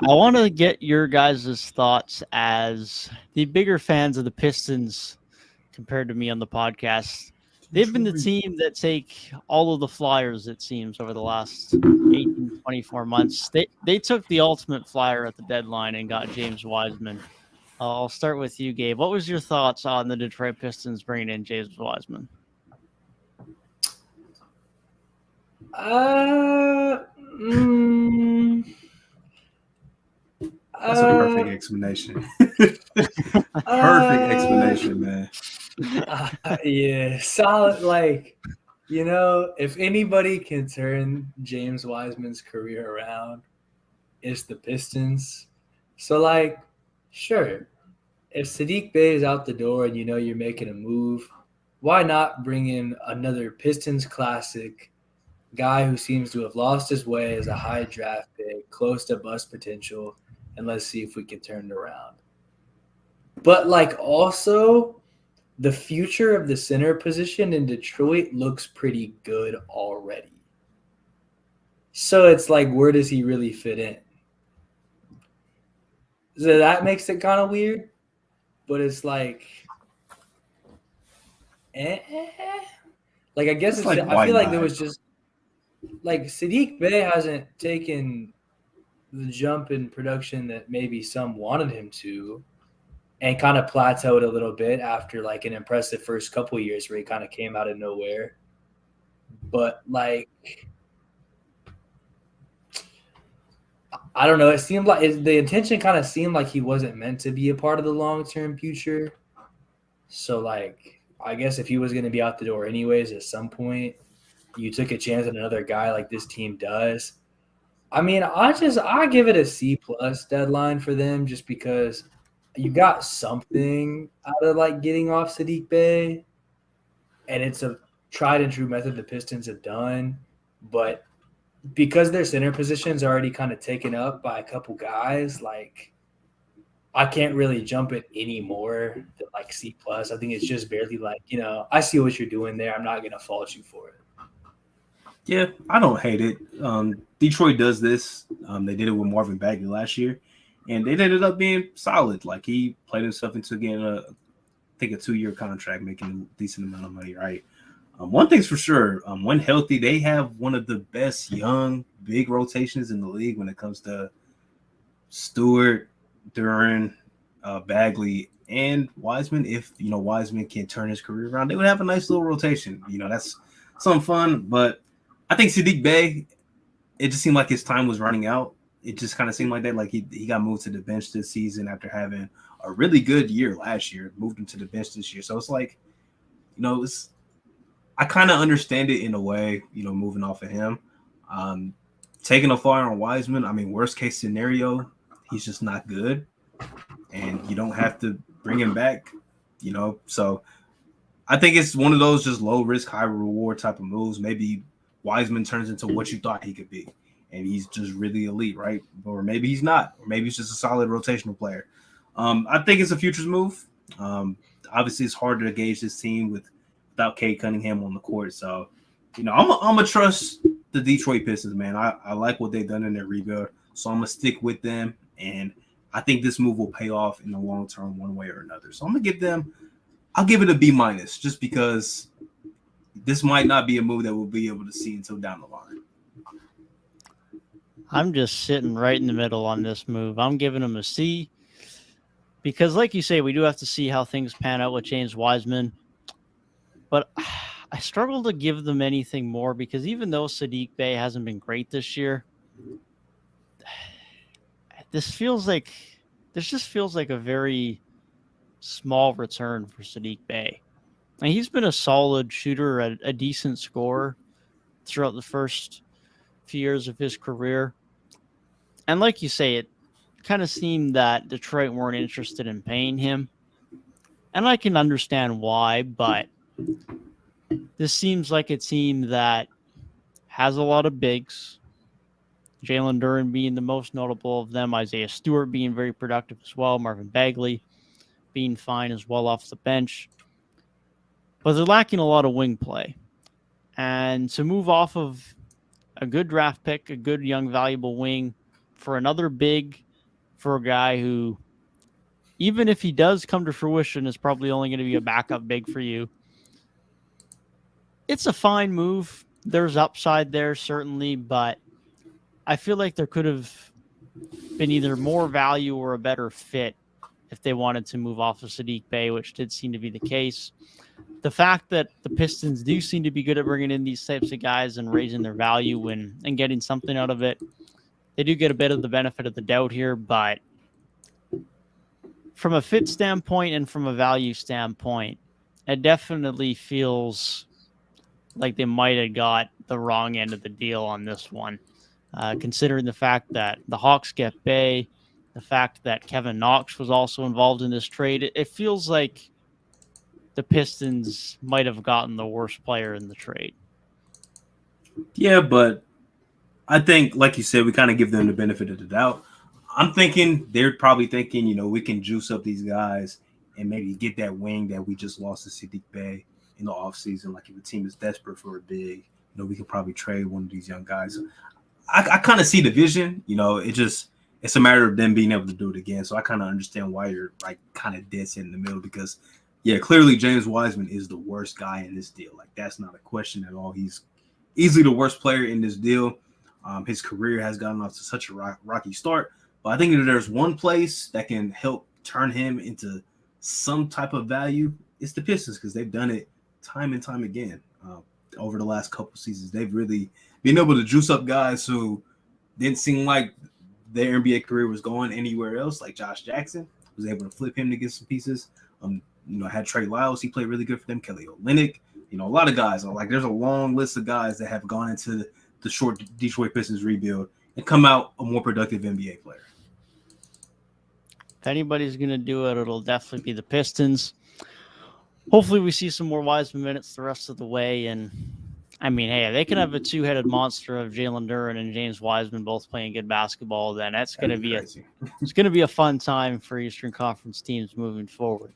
I want to get your guys' thoughts as the bigger fans of the Pistons compared to me on the podcast. They've been the Detroit. team that take all of the flyers, it seems, over the last 18, 24 months. They took the ultimate flyer at the deadline and got James Wiseman. I'll start with you, Gabe. What was your thoughts on the Detroit Pistons bringing in James Wiseman? Uh, mm, That's a uh, perfect explanation. Perfect uh, explanation, man. yeah, solid. Like, if anybody can turn James Wiseman's career around, it's the Pistons. So, like, sure, if Saddiq Bey is out the door and you're making a move, why not bring in another Pistons classic guy who seems to have lost his way as a high draft pick, close to bust potential, and let's see if we can turn it around. But like also the future of the center position in Detroit looks pretty good already. So it's like, where does he really fit in? So that makes it kind of weird, but it's like, eh. Like I guess It's like, I why feel like there not? was just like Saddiq Bey hasn't taken the jump in production that maybe some wanted him to, and kind of plateaued a little bit after like an impressive first couple years where he kind of came out of nowhere. But like, I don't know. It seemed like the intention kind of seemed like he wasn't meant to be a part of the long term future. So like, I guess if he was going to be out the door anyways, at some point, you took a chance on another guy like this team does. I mean, I give it a C plus deadline for them just because you got something out of like getting off Saddiq Bey, and it's a tried and true method the Pistons have done. But because their center position's already kind of taken up by a couple guys, like I can't really jump it anymore than like C plus. I think it's just barely like, I see what you're doing there. I'm not gonna fault you for it. Yeah, I don't hate it. Detroit does this. They did it with Marvin Bagley last year, and it ended up being solid. Like he played himself into getting I think a 2-year contract, making a decent amount of money. Right. One thing's for sure. When healthy, they have one of the best young big rotations in the league when it comes to Stewart, Duren, Bagley, and Wiseman. If Wiseman can turn his career around, they would have a nice little rotation. That's some fun. But I think Saddiq Bey, it just seemed like his time was running out. It just kind of seemed like that. Like he got moved to the bench this season after having a really good year last year. Moved him to the bench this year. So it's like, I kind of understand it in a way. Moving off of him, taking a flyer on Wiseman. I mean, worst case scenario, he's just not good, and you don't have to bring him back. So I think it's one of those just low risk, high reward type of moves. Maybe Wiseman turns into what you thought he could be, and he's just really elite, right? Or maybe he's not, or maybe he's just a solid rotational player. I think it's a futures move. Obviously, it's hard to gauge this team without Cade Cunningham on the court. So, I'm gonna trust the Detroit Pistons, man. I like what they've done in their rebuild, so I'm gonna stick with them, and I think this move will pay off in the long term, one way or another. So I'll give it a B minus, just because this might not be a move that we'll be able to see until down the line. I'm just sitting right in the middle on this move. I'm giving him a C because, like you say, we do have to see how things pan out with James Wiseman. But I struggle to give them anything more because even though Saddiq Bey hasn't been great this year, this just feels like a very small return for Saddiq Bey. And he's been a solid shooter, a decent scorer throughout the first few years of his career. And like you say, it kind of seemed that Detroit weren't interested in paying him. And I can understand why, but this seems like a team that has a lot of bigs. Jalen Duren being the most notable of them, Isaiah Stewart being very productive as well, Marvin Bagley being fine as well off the bench. But they're lacking a lot of wing play. And to move off of a good draft pick, a good young valuable wing for another big for a guy who, even if he does come to fruition, is probably only going to be a backup big for you. It's a fine move. There's upside there, certainly, but I feel like there could have been either more value or a better fit if they wanted to move off of Saddiq Bey, which did seem to be the case. The fact that the Pistons do seem to be good at bringing in these types of guys and raising their value and getting something out of it, they do get a bit of the benefit of the doubt here, but from a fit standpoint and from a value standpoint, it definitely feels like they might have got the wrong end of the deal on this one. Considering the fact that the Hawks get Bey, the fact that Kevin Knox was also involved in this trade, it feels like the Pistons might have gotten the worst player in the trade. Yeah, but I think, like you said, we kind of give them the benefit of the doubt. I'm thinking they're probably thinking, we can juice up these guys and maybe get that wing that we just lost to Saddiq Bey in the offseason. Like if a team is desperate for a big, we could probably trade one of these young guys. I kind of see the vision, it's a matter of them being able to do it again. So I kind of understand why you're like kind of dead set in the middle because, yeah, clearly James Wiseman is the worst guy in this deal. Like that's not a question at all. He's easily the worst player in this deal. His career has gotten off to such a rocky start. But I think if there's one place that can help turn him into some type of value, it's the Pistons because they've done it time and time again over the last couple seasons. They've really been able to juice up guys who didn't seem like their NBA career was going anywhere else, like Josh Jackson was able to flip him to get some pieces. Had Trey Lyles, he played really good for them. Kelly Olynyk, a lot of guys. Like there's a long list of guys that have gone into the short Detroit Pistons rebuild and come out a more productive NBA player. If anybody's going to do it, it'll definitely be the Pistons. Hopefully we see some more Wiseman minutes the rest of the way. And, I mean, hey, they can have a two-headed monster of Jalen Duren and James Wiseman both playing good basketball, then it's going to be a fun time for Eastern Conference teams moving forward.